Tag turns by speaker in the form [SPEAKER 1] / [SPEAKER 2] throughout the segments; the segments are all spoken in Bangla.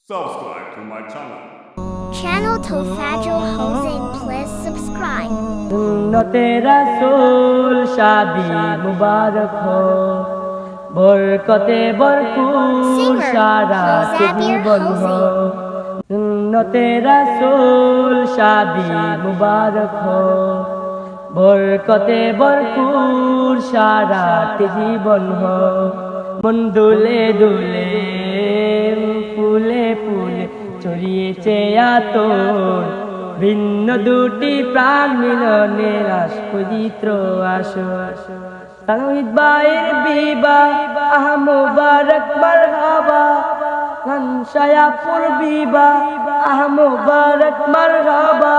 [SPEAKER 1] Subscribe to my channel.
[SPEAKER 2] Channel Tofajo Hossein, please subscribe.
[SPEAKER 3] सुन्नते रसूल शादी मुबारक हो बरकते बरकूर सारा जीवन हो सुन्नते रसूल शादी मुबारक हो बरकते बरकूर सारा जीवन हो मन दुले दुले ফুলে ফুলে ছড়িয়েছে আতর ভিন্ন দুটি প্রাণ মিলনের পবিত্র আসর তাওহীদ ভাইয়ের বিবাহ মুবারক মারহাবা শায়াপুর বিবাহ মুবারক মারহাবা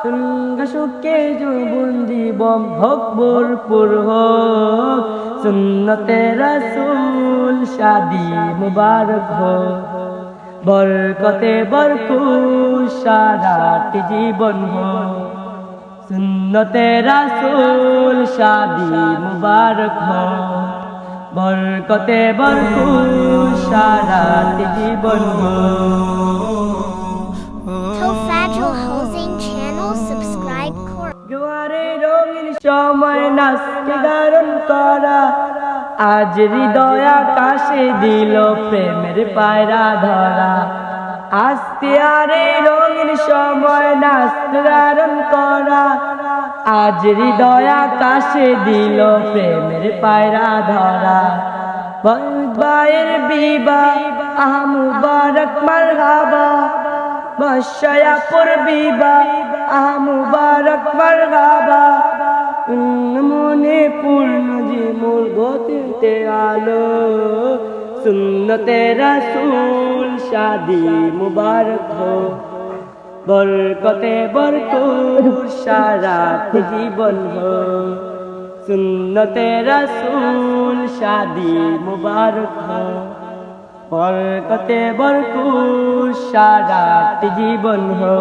[SPEAKER 3] সঙ্গ সুখে জীবন জীবন হোক ভরপুর হোক সুন্নতে রাসূল শাদি মুবারক হোক বরকতে বরকুর সারাটি জীবন হোক সুন্নতে রাসূল শাদি মুবারক হোক বরকতে বরকুর সারাটি জীবন হোক
[SPEAKER 2] Tofajo Hossein channel subscribe kor.
[SPEAKER 3] জোয়ারে রঙিন সময় নাচকে গারণ করা আজ হৃদয় আকাশে দিল প্রেমের পায়রা ধরা আস্তে আরে রঙিন সময় নাচকে গারণ করা আজ হৃদয় আকাশে দিল প্রেমের পায়রা ধরা ভাইয়ের বিবাহ মুবারক মারহাবা শায়াপুর বিবাহ মুবারক মারহাবা মনে পূর্ণ যে মোর গতিতে আলো সুন্নতে রাসূল শাদি মুবারক হো বরকতে বরকুর সারাটি জীবন হো সুন্নতে রাসূল শাদি মুবারক হো বরকতে বরকুর সারাটি জীবন হো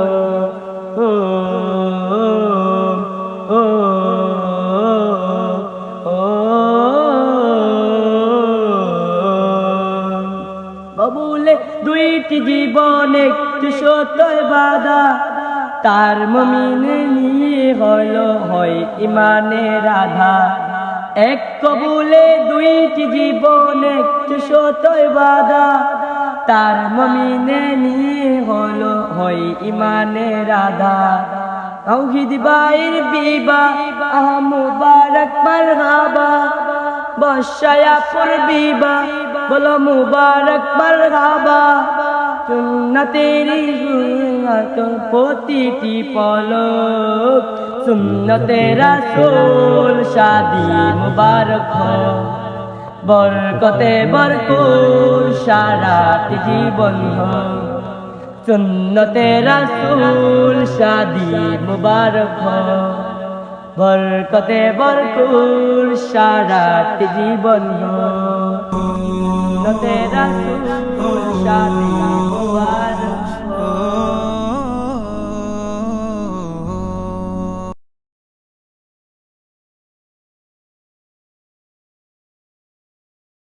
[SPEAKER 3] বাবুলে দুইটি জীবন একটু সত্যই বাধা তার মুমিনে নিয়ে হলো হয় ইমানের আধা এক কবুলে দুইটি জীবন একটু সত্যই বাধা তার মুমিনে নিয়ে হলো হয় ইমানের আধা তাওহীদ ভাইয়ের বিবাহ মুবারক মারহাবা শায়াপুর বিবাহ বলো মুবারক মারহাবা সুন্নতের প্রতিটি পলক সুন্নতে রাসূল শাদি মুবারক হো বরকতে বরকুর সারাটি জীবন হো সুন্নতে রাসূল শাদি মুবারক হো বরকতে বরকুর সারাটি জীবন হো সুন্নতে রাসূল শাদি